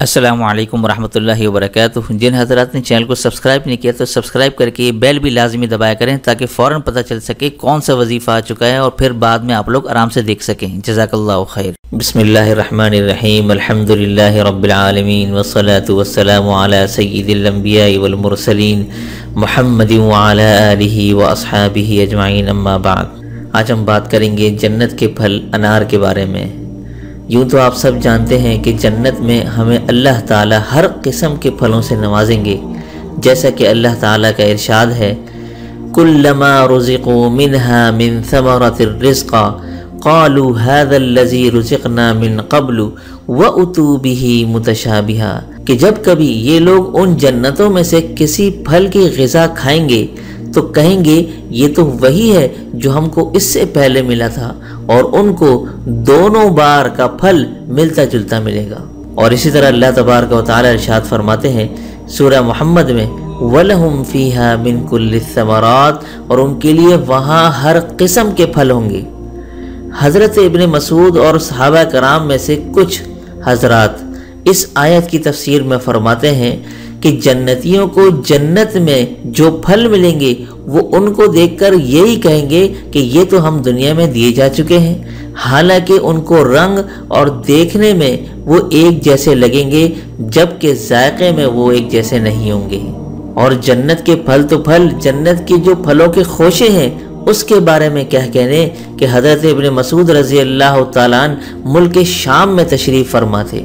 अस्सलामु अलैकुम वरहमतुल्लाहि वबरकातुहू। जिन हज़रात ने चैनल को सब्सक्राइब नहीं किया तो सब्सक्राइब करके बेल भी लाजमी दबाया करें ताकि फ़ौरन पता चल सके कौन सा वजीफ़ा आ चुका है और फिर बाद में आप लोग आराम से देख सकें। जज़ाकल्लाह ओ खैर। बिस्मिल्लाहिर्रहमानिर्रहीम, अल्हम्दुलिल्लाहि रब्बिल आलमीन, वस्सलातु वस्सलामु अला सय्यिदिल अंबियाइ वल मुरसलीन मुहम्मदिन व अला आलिहि व अस्हाबिहि अजमाइन, अम्मा बाद। आज हम बात करेंगे जन्नत के फल अनार के बारे में। यूँ तो आप सब जानते हैं कि जन्नत में हमें अल्लाह ताला हर किस्म के फलों से नवाजेंगे, जैसा कि अल्लाह ताला का इरशाद है, कुल्लमा रुज़िक़ू मिन्हा मिन समरतिर रिज़्क़ा क़ालू हाज़ल्लज़ी रुज़िक़ना मिन क़ब्लु व उतू बिही मुतशाबिहा, कि जब कभी ये लोग उन जन्नतों में से किसी फल की ग़िज़ा खाएंगे तो कहेंगे ये तो वही है जो हमको इससे पहले मिला था, और उनको दोनों बार का फल मिलता जुलता मिलेगा। और इसी तरह अल्लाह तबारक व तआला इरशाद फरमाते हैं सूरह मोहम्मद में, वलहुम फीहा मिन कुल्लि समरात, और उनके लिए वहाँ हर किस्म के फल होंगे। हज़रत इब्न मसूद और सहाबा कराम में से कुछ हज़रात इस आयत की तफसीर में फरमाते हैं कि जन्नतियों को जन्नत में जो फल मिलेंगे वो उनको देखकर यही कहेंगे कि ये तो हम दुनिया में दिए जा चुके हैं, हालांकि उनको रंग और देखने में वो एक जैसे लगेंगे जबकि जायके में वो एक जैसे नहीं होंगे। और जन्नत के फल तो फल, जन्नत की जो फलों के खोशे हैं उसके बारे में क्या कहने कि हज़रत इब्न मसूद रज़ी अल्लाह तआला अन्हु मुल्क शाम में तशरीफ़ फरमा थे,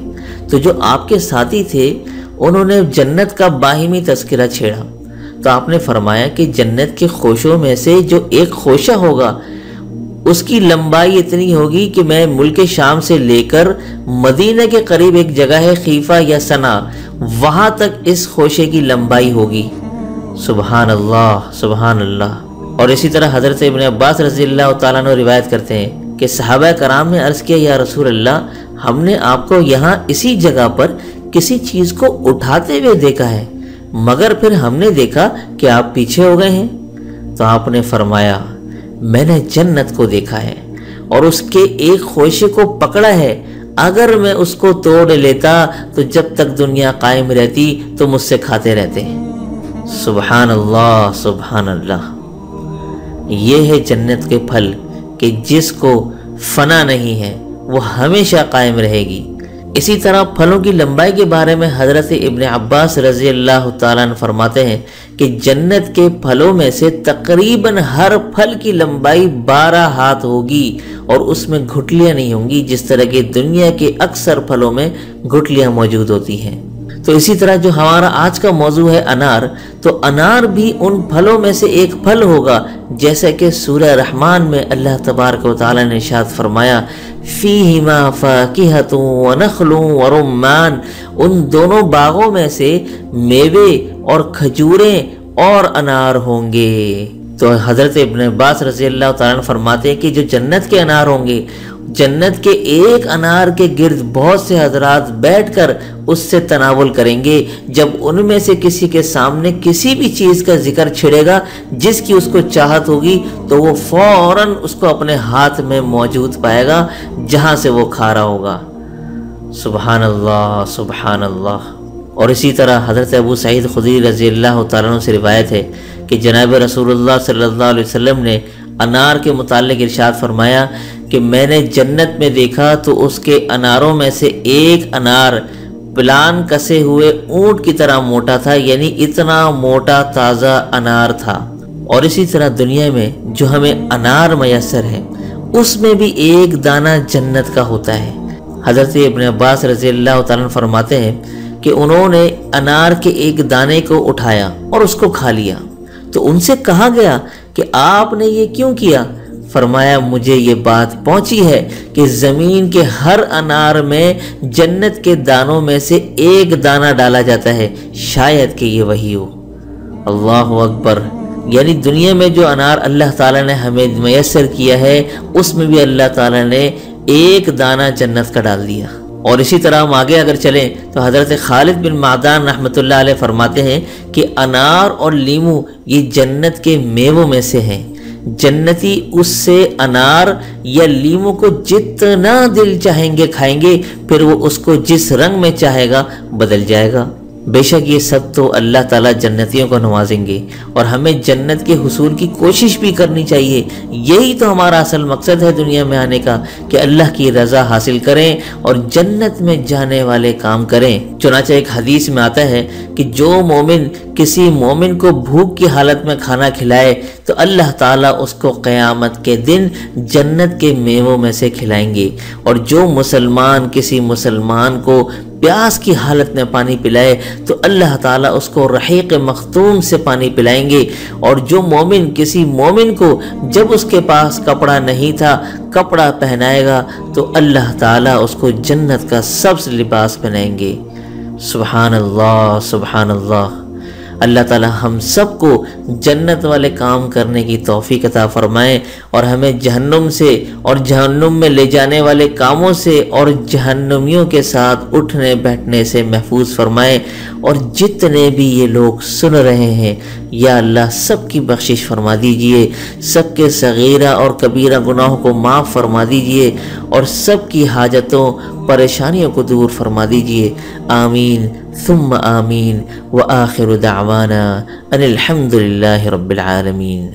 तो जो आपके साथी थे उन्होंने जन्नत का बाहिमी तज़किरा छेड़ा, तो आपने फरमाया कि जन्नत के खोशों में से जो एक खोशा होगा उसकी लंबाई इतनी होगी कि मैं मुल्क शाम से लेकर मदीना के करीब एक जगह है खीफा या सना, वहाँ तक इस खोशे की लंबाई होगी। सुबहान अल्लाह, सुबहान अल्लाह। और इसी तरह हज़रत इब्न अब्बास रज़ी अल्लाह तआला अन्हु रिवायत करते हैं कि सहाबा कराम ने अर्ज़ किया, या रसूल अल्लाह, हमने आपको यहाँ इसी जगह पर किसी चीज़ को उठाते हुए देखा है, मगर फिर हमने देखा कि आप पीछे हो गए हैं। तो आपने फरमाया, मैंने जन्नत को देखा है और उसके एक खोशे को पकड़ा है, अगर मैं उसको तोड़ लेता तो जब तक दुनिया कायम रहती तो मुझसे खाते रहते। सुबहान अल्लाह, सुबहान अल्लाह। ये है जन्नत के फल कि जिसको फना नहीं है वो हमेशा कायम रहेगी। इसी तरह फलों की लंबाई के बारे में हज़रत इब्न अब्बास रज़ी अल्लाह तआला अन्हु फरमाते हैं कि जन्नत के फलों में से तकरीबन हर फल की लंबाई 12 हाथ होगी और उसमें घुटलियाँ नहीं होंगी, जिस तरह की दुनिया के अक्सर फलों में घुटलियाँ मौजूद होती हैं। तो इसी तरह जो हमारा आज का मौजू है अनार, तो अनार भी उन फलों में से एक फल होगा, जैसे कि सूरह रहमान में अल्लाह तबारक व तआला ने इरशाद फरमाया, फीहिमा फाकिहतुन व नखलुन व रुम्मान, उन दोनों बागों में से मेवे और खजूरें और अनार होंगे। तो हज़रत इब्न अब्बास रज़ी अल्लाह तआला अन्हु फरमाते हैं कि जो जन्नत के अनार होंगे, जन्नत के एक अनार के गिर्द बहुत से हजरात बैठकर उससे तनावुल करेंगे। जब उनमें से किसी के सामने किसी भी चीज़ का जिक्र छिड़ेगा जिसकी उसको चाहत होगी तो वो फौरन उसको अपने हाथ में मौजूद पाएगा जहाँ से वो खा रहा होगा। सुबहान अल्लाह, सुबहान अल्लाह। और इसी तरह हज़रत अबू सईद खुदरी रज़ी अल्लाह तआला अन्हु से रिवायत है कि जनाब रसूलुल्लाह सल्लल्लाहु अलैहि वसल्लम ने अनार के मुताल्लिक़ इरशाद फरमाया कि मैंने जन्नत में देखा तो उसके अनारों में से एक अनार प्लान कसे हुए ऊंट की तरह मोटा था, यानी इतना मोटा ताज़ा अनार था। और इसी तरह दुनिया में जो हमें अनार मयसर है उसमें भी एक दाना जन्नत का होता है। हज़रत इब्न अब्बास रज़ी अल्लाह तआला अन्हु फरमाते हैं कि उन्होंने अनार के एक दाने को उठाया और उसको खा लिया, तो उनसे कहा गया कि आपने ये क्यों किया? फरमाया, मुझे ये बात पहुंची है कि ज़मीन के हर अनार में जन्नत के दानों में से एक दाना डाला जाता है, शायद कि ये वही हो। अल्लाहु अकबर। यानी दुनिया में जो अनार अल्लाह ताला ने हमें मयसर किया है उसमें भी अल्लाह ताला ने एक दाना जन्नत का डाल दिया। और इसी तरह हम आगे अगर चलें तो हज़रत खालिद बिन मादान रहमतुल्लाह अलैह फरमाते हैं कि अनार और लीमू ये जन्नत के मेवों में से हैं। जन्नती उससे अनार या लीमू को जितना दिल चाहेंगे खाएंगे, फिर वो उसको जिस रंग में चाहेगा बदल जाएगा। बेशक ये सब तो अल्लाह ताला जन्नतियों को नवाजेंगे और हमें जन्नत के हुसूल की कोशिश भी करनी चाहिए। यही तो हमारा असल मकसद है दुनिया में आने का, कि अल्लाह की रज़ा हासिल करें और जन्नत में जाने वाले काम करें। चुनांचे एक हदीस में आता है कि जो मोमिन किसी मोमिन को भूख की हालत में खाना खिलाए तो अल्लाह ताला उसको क़यामत के दिन जन्नत के मेवों में से खिलाएंगे, और जो मुसलमान किसी मुसलमान को प्यास की हालत में पानी पिलाए तो अल्लाह ताला उसको रहीक़ मख्तूम से पानी पिलाएंगे, और जो मोमिन किसी मोमिन को जब उसके पास कपड़ा नहीं था कपड़ा पहनाएगा तो अल्लाह ताला उसको जन्नत का सबसे लिबास पहनाएंगे। सुभान अल्लाह, सुभान अल्लाह। अल्लाह ताला हम सबको जन्नत वाले काम करने की तौफीक अता फरमाए और हमें जहन्नुम से और जहन्नुम में ले जाने वाले कामों से और जहन्नुमियों के साथ उठने बैठने से महफूज फरमाए। और जितने भी ये लोग सुन रहे हैं या अल्लाह सबकी बख्शिश फरमा दीजिए, सबके सगीरा और कबीरा गुनाहों को माफ़ फरमा दीजिए और सबकी हाजतों परेशानियों को दूर फरमा दीजिए। आमीन सुम्मा आमीन व आखिरु दावाना अनिल हम्दुलिल्लाहि रब्बिल आलमीन।